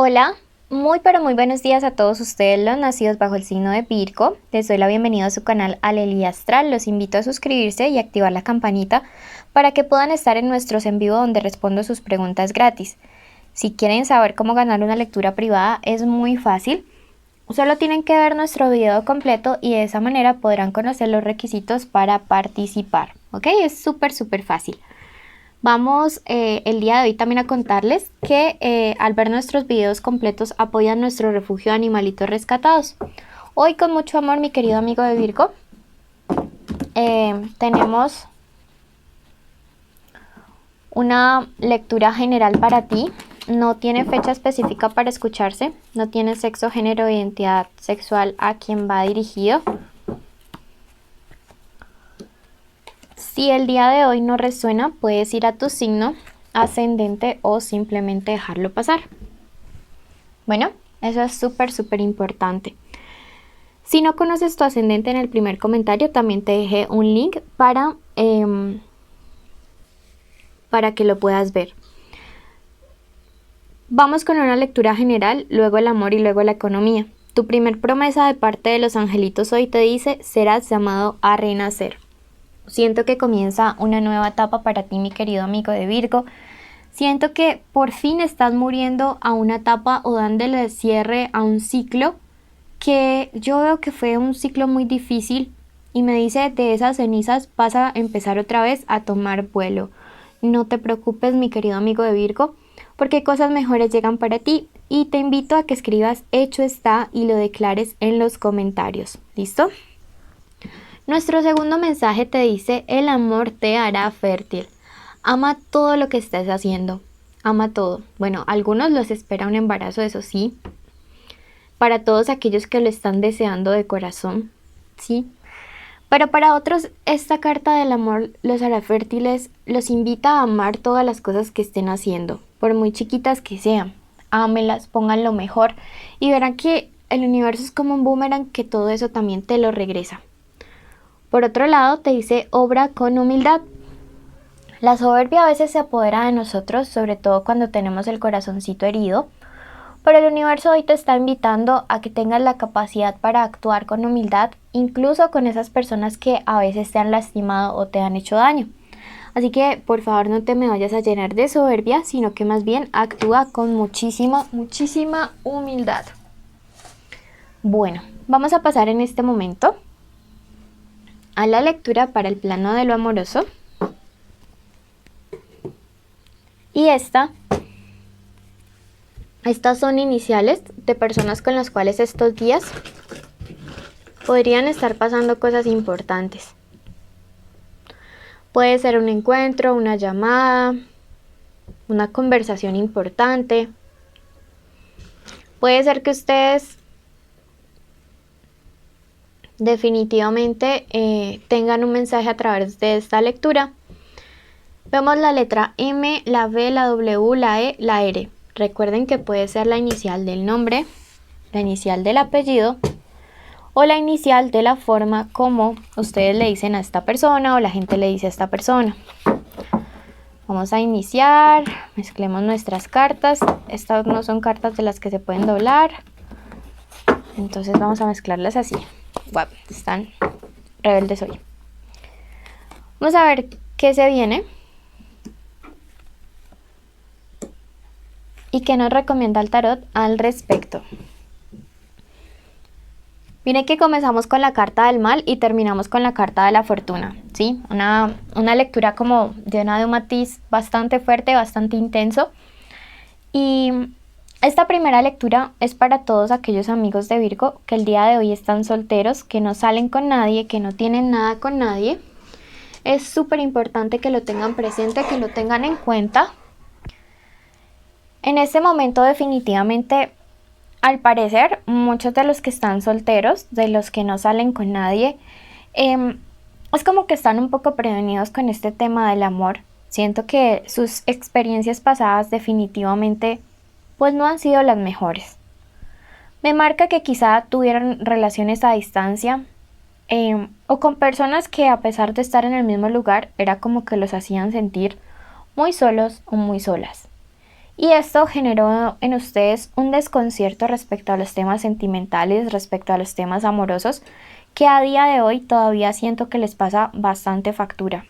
Hola, muy pero muy buenos días a todos ustedes los nacidos bajo el signo de Virgo. Les doy la bienvenida a su canal Alelia Astral. Los invito a suscribirse y activar la campanita para que puedan estar en nuestros en vivo donde respondo sus preguntas gratis. Si quieren saber cómo ganar una lectura privada es muy fácil. Solo tienen que ver nuestro video completo y de esa manera podrán conocer los requisitos para participar. ¿Ok? Es súper fácil. Vamos el día de hoy también a contarles que al ver nuestros videos completos apoyan nuestro refugio de animalitos rescatados. Hoy con mucho amor, mi querido amigo de Virgo, tenemos una lectura general para ti. No tiene fecha específica para escucharse, no tiene sexo, género e identidad sexual a quien va dirigido. Si el día de hoy no resuena, puedes ir a tu signo ascendente o simplemente dejarlo pasar. Bueno, eso es súper importante. Si no conoces tu ascendente, en el primer comentario también te dejé un link para que lo puedas ver. Vamos con una lectura general, luego el amor y luego la economía. Tu primer promesa de parte de los angelitos hoy te dice: serás llamado a renacer. Siento que comienza una nueva etapa para ti, mi querido amigo de Virgo. Siento que por fin estás muriendo a una etapa o dándole cierre a un ciclo que yo veo que fue un ciclo muy difícil y me dice: de esas cenizas vas a empezar otra vez a tomar vuelo. No te preocupes, mi querido amigo de Virgo, porque cosas mejores llegan para ti y te invito a que escribas hecho está y lo declares en los comentarios. ¿Listo? Nuestro segundo mensaje te dice: el amor te hará fértil. Ama todo lo que estés haciendo. Ama todo. Bueno, a algunos los espera un embarazo, eso sí. Para todos aquellos que lo están deseando de corazón, sí. Pero para otros, esta carta del amor los hará fértiles, los invita a amar todas las cosas que estén haciendo, por muy chiquitas que sean. Ámelas, pongan lo mejor y verán que el universo es como un boomerang que todo eso también te lo regresa. Por otro lado, te dice: obra con humildad. La soberbia a veces se apodera de nosotros, sobre todo cuando tenemos el corazoncito herido, pero el universo hoy te está invitando a que tengas la capacidad para actuar con humildad, incluso con esas personas que a veces te han lastimado o te han hecho daño. Así que por favor no te me vayas a llenar de soberbia, sino que más bien actúa con muchísima humildad. Bueno, vamos a pasar en este momento a la lectura para el plano de lo amoroso. Y estas son iniciales de personas con las cuales estos días podrían estar pasando cosas importantes. Puede ser un encuentro, una llamada, una conversación importante. Puede ser que ustedes definitivamente tengan un mensaje a través de esta lectura. Vemos la letra M, la V, la W, la E, la R. Recuerden que puede ser la inicial del nombre, la inicial del apellido o la inicial de la forma como ustedes le dicen a esta persona o la gente le dice a esta persona. Vamos a iniciar, mezclemos nuestras cartas. Estas no son cartas de las que se pueden doblar, entonces vamos a mezclarlas así. Wow, están rebeldes hoy. Vamos a ver qué se viene y qué nos recomienda el tarot al respecto. Miren que comenzamos con la carta del mal y terminamos con la carta de la fortuna, ¿sí? Una lectura como llena de un matiz bastante fuerte, bastante intenso. Y esta primera lectura es para todos aquellos amigos de Virgo que el día de hoy están solteros, que no salen con nadie, que no tienen nada con nadie. Es súper importante que lo tengan presente, que lo tengan en cuenta. En este momento definitivamente, al parecer, muchos de los que están solteros, de los que no salen con nadie, es como que están un poco prevenidos con este tema del amor. Siento que sus experiencias pasadas definitivamente pues no han sido las mejores. Me marca que quizá tuvieron relaciones a distancia o con personas que a pesar de estar en el mismo lugar era como que los hacían sentir muy solos o muy solas. Y esto generó en ustedes un desconcierto respecto a los temas sentimentales, respecto a los temas amorosos, que a día de hoy todavía siento que les pasa bastante factura.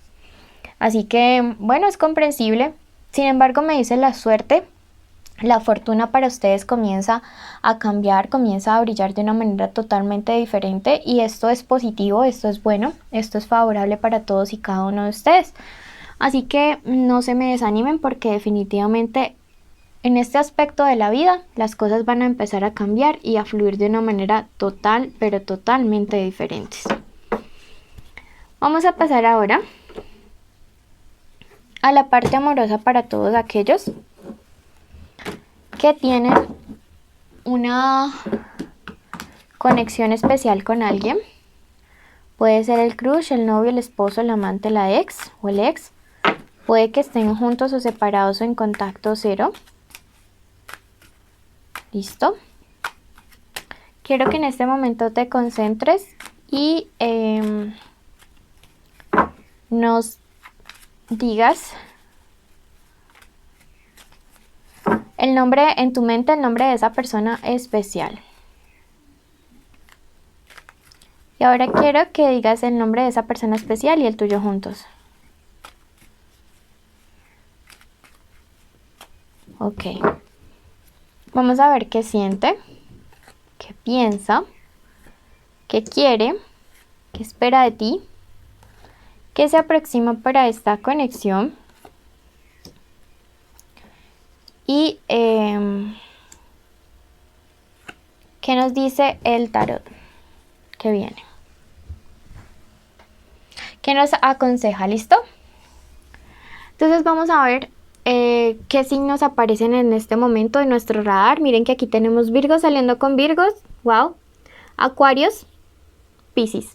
Así que, bueno, es comprensible. Sin embargo, me dice la suerte, la fortuna para ustedes comienza a cambiar, comienza a brillar de una manera totalmente diferente y esto es positivo, esto es bueno, esto es favorable para todos y cada uno de ustedes. Así que no se me desanimen porque definitivamente en este aspecto de la vida las cosas van a empezar a cambiar y a fluir de una manera total, pero totalmente diferentes. Vamos a pasar ahora a la parte amorosa para todos aquellos que tienen una conexión especial con alguien. Puede ser el crush, el novio, el esposo, el amante, la ex o el ex. Puede que estén juntos o separados o en contacto cero. ¿Listo? Quiero que en este momento te concentres y nos digas el nombre en tu mente, el nombre de esa persona especial. Y ahora quiero que digas el nombre de esa persona especial y el tuyo juntos. Ok. Vamos a ver qué siente, qué piensa, qué quiere, qué espera de ti, qué se aproxima para esta conexión. Y ¿qué nos dice el tarot que viene? ¿Qué nos aconseja? ¿Listo? Entonces vamos a ver qué signos aparecen en este momento en nuestro radar. Miren que aquí tenemos Virgos saliendo con Virgos. Wow. Acuarios, Piscis.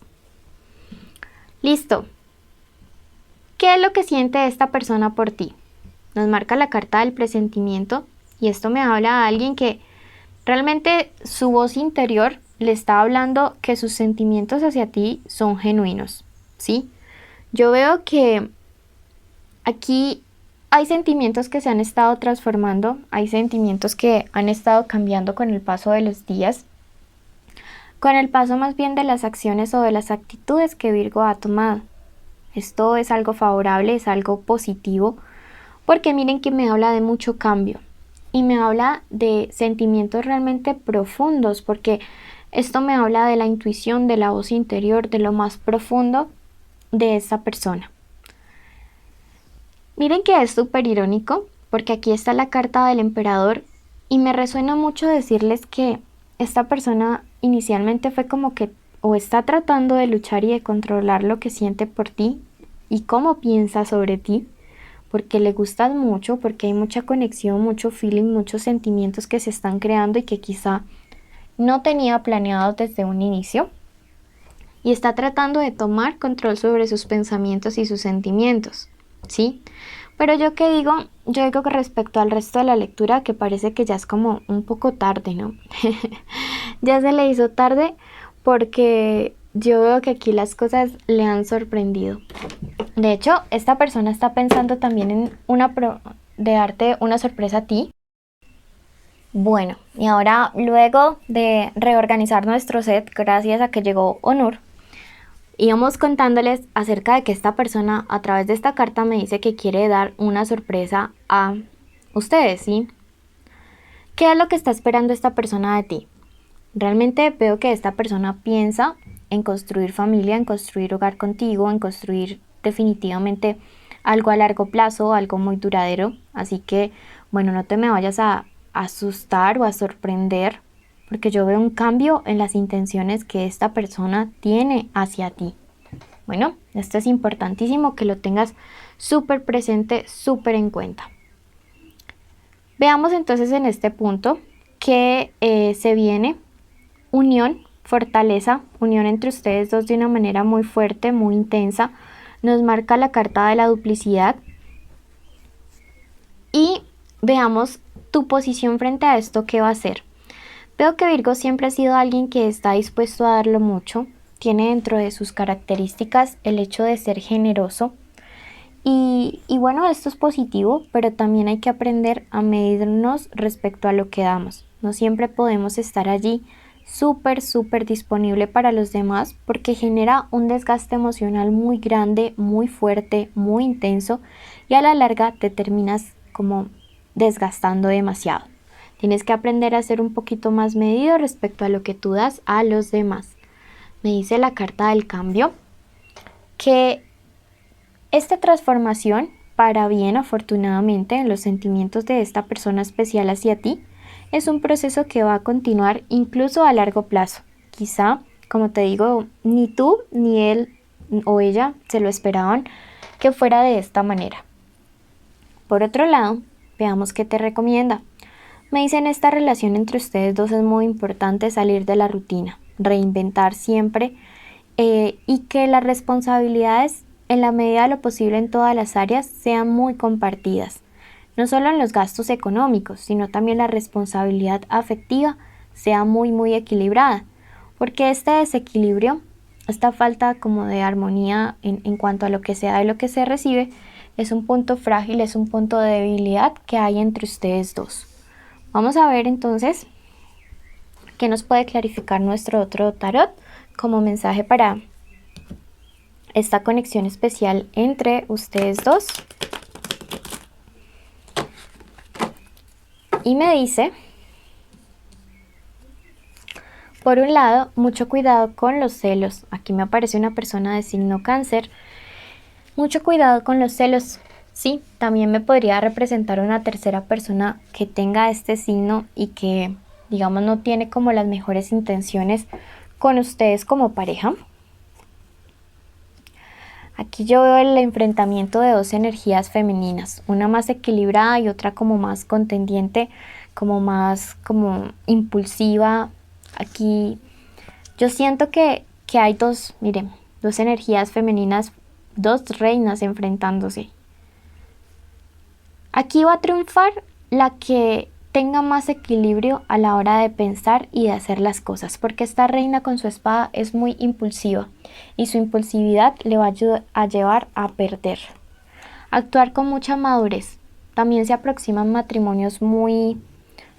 Listo. ¿Qué es lo que siente esta persona por ti? Nos marca la carta del presentimiento y esto me habla a alguien que realmente su voz interior le está hablando que sus sentimientos hacia ti son genuinos, ¿sí? Yo veo que aquí hay sentimientos que se han estado transformando, hay sentimientos que han estado cambiando con el paso de los días, con el paso más bien de las acciones o de las actitudes que Virgo ha tomado. Esto es algo favorable, es algo positivo, porque miren que me habla de mucho cambio y me habla de sentimientos realmente profundos, porque esto me habla de la intuición, de la voz interior, de lo más profundo de esa persona. Miren que es súper irónico, porque aquí está la carta del emperador y me resuena mucho decirles que esta persona inicialmente fue como que o está tratando de luchar y de controlar lo que siente por ti y cómo piensa sobre ti, porque le gustas mucho, porque hay mucha conexión, mucho feeling, muchos sentimientos que se están creando y que quizá no tenía planeado desde un inicio. Y está tratando de tomar control sobre sus pensamientos y sus sentimientos, ¿sí? Pero yo digo que respecto al resto de la lectura, que parece que ya es como un poco tarde, ¿no? Ya se le hizo tarde porque yo veo que aquí las cosas le han sorprendido. De hecho, esta persona está pensando también en de darte una sorpresa a ti. Bueno, y ahora luego de reorganizar nuestro set, gracias a que llegó Onur, íbamos contándoles acerca de que esta persona a través de esta carta me dice que quiere dar una sorpresa a ustedes, ¿sí? ¿Qué es lo que está esperando esta persona de ti? Realmente veo que esta persona piensa en construir familia, en construir hogar contigo, en construir definitivamente algo a largo plazo, algo muy duradero. Así que, bueno, no te me vayas a asustar o a sorprender, porque yo veo un cambio en las intenciones que esta persona tiene hacia ti. Bueno, esto es importantísimo que lo tengas súper presente, súper en cuenta. Veamos entonces en este punto que se viene unión, fortaleza, unión entre ustedes dos de una manera muy fuerte, muy intensa. Nos marca la carta de la duplicidad. Y veamos tu posición frente a esto, ¿qué va a hacer? Veo que Virgo siempre ha sido alguien que está dispuesto a darlo mucho. Tiene dentro de sus características el hecho de ser generoso. Y bueno, esto es positivo, pero también hay que aprender a medirnos respecto a lo que damos. No siempre podemos estar allí súper disponible para los demás porque genera un desgaste emocional muy grande, muy fuerte, muy intenso y a la larga te terminas como desgastando demasiado. Tienes que aprender a ser un poquito más medido respecto a lo que tú das a los demás. Me dice la carta del cambio que esta transformación para bien, afortunadamente, en los sentimientos de esta persona especial hacia ti es un proceso que va a continuar incluso a largo plazo. Quizá, como te digo, ni tú ni él o ella se lo esperaban que fuera de esta manera. Por otro lado, veamos qué te recomienda. Me dicen esta relación entre ustedes dos es muy importante salir de la rutina, reinventar siempre y que las responsabilidades en la medida de lo posible en todas las áreas sean muy compartidas. No solo en los gastos económicos, sino también la responsabilidad afectiva sea muy equilibrada, porque este desequilibrio, esta falta como de armonía en cuanto a lo que se da y lo que se recibe, es un punto frágil, es un punto de debilidad que hay entre ustedes dos. Vamos a ver entonces qué nos puede clarificar nuestro otro tarot como mensaje para esta conexión especial entre ustedes dos. Y me dice, por un lado, mucho cuidado con los celos. Aquí me aparece una persona de signo Cáncer. Mucho cuidado con los celos. Sí, también me podría representar una tercera persona que tenga este signo y que, digamos, no tiene como las mejores intenciones con ustedes como pareja. Aquí yo veo el enfrentamiento de dos energías femeninas, una más equilibrada y otra como más contendiente, como más como impulsiva. Aquí yo siento que hay dos, miren, dos energías femeninas, dos reinas enfrentándose. Aquí va a triunfar la que tenga más equilibrio a la hora de pensar y de hacer las cosas, porque esta reina con su espada es muy impulsiva y su impulsividad le va a llevar a perder. Actuar con mucha madurez. También se aproximan matrimonios muy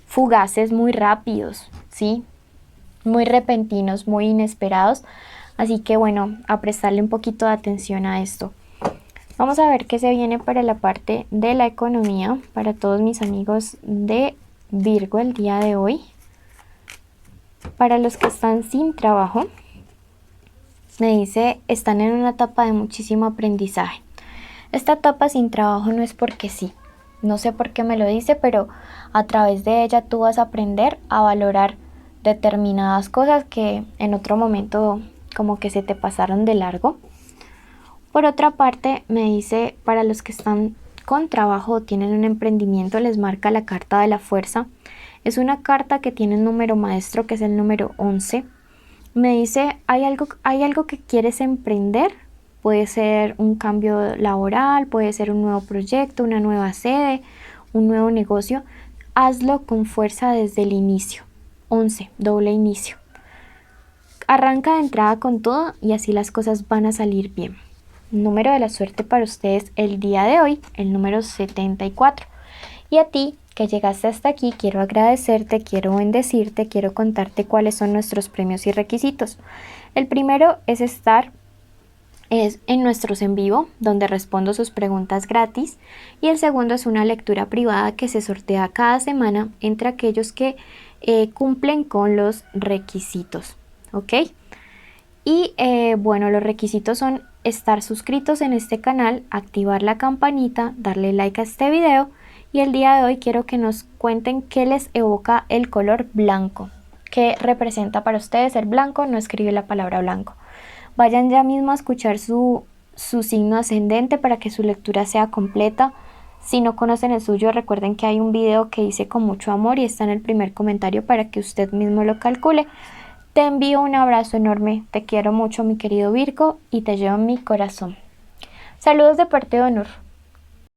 fugaces, muy rápidos, ¿sí? Muy repentinos, muy inesperados. Así que bueno, a prestarle un poquito de atención a esto. Vamos a ver qué se viene para la parte de la economía para todos mis amigos de Virgo el día de hoy. Para los que están sin trabajo, me dice, están en una etapa de muchísimo aprendizaje. Esta etapa sin trabajo no es porque sí. No sé por qué me lo dice, pero a través de ella tú vas a aprender a valorar determinadas cosas que en otro momento como que se te pasaron de largo. Por otra parte, me dice, para los que están con trabajo o tienen un emprendimiento, les marca la carta de la fuerza. Es una carta que tiene un número maestro que es el número 11. Me dice, ¿hay algo que quieres emprender? Puede ser un cambio laboral, puede ser un nuevo proyecto, una nueva sede, un nuevo negocio. Hazlo con fuerza desde el inicio. 11, doble inicio. Arranca de entrada con todo y así las cosas van a salir bien. Número de la suerte para ustedes el día de hoy, el número 74. Y a ti que llegaste hasta aquí, quiero agradecerte, quiero bendecirte, quiero contarte cuáles son nuestros premios y requisitos. El primero es estar en nuestros en vivo, donde respondo sus preguntas gratis. Y el segundo es una lectura privada que se sortea cada semana entre aquellos que cumplen con los requisitos. ¿Ok? Y bueno, los requisitos son estar suscritos en este canal, activar la campanita, darle like a este video y el día de hoy quiero que nos cuenten qué les evoca el color blanco. ¿Qué representa para ustedes el blanco? No escribe la palabra blanco. Vayan ya mismo a escuchar su signo ascendente para que su lectura sea completa. Si no conocen el suyo, recuerden que hay un video que hice con mucho amor y está en el primer comentario para que usted mismo lo calcule. Te envío un abrazo enorme, te quiero mucho mi querido Virgo y te llevo en mi corazón. Saludos de parte de Onur.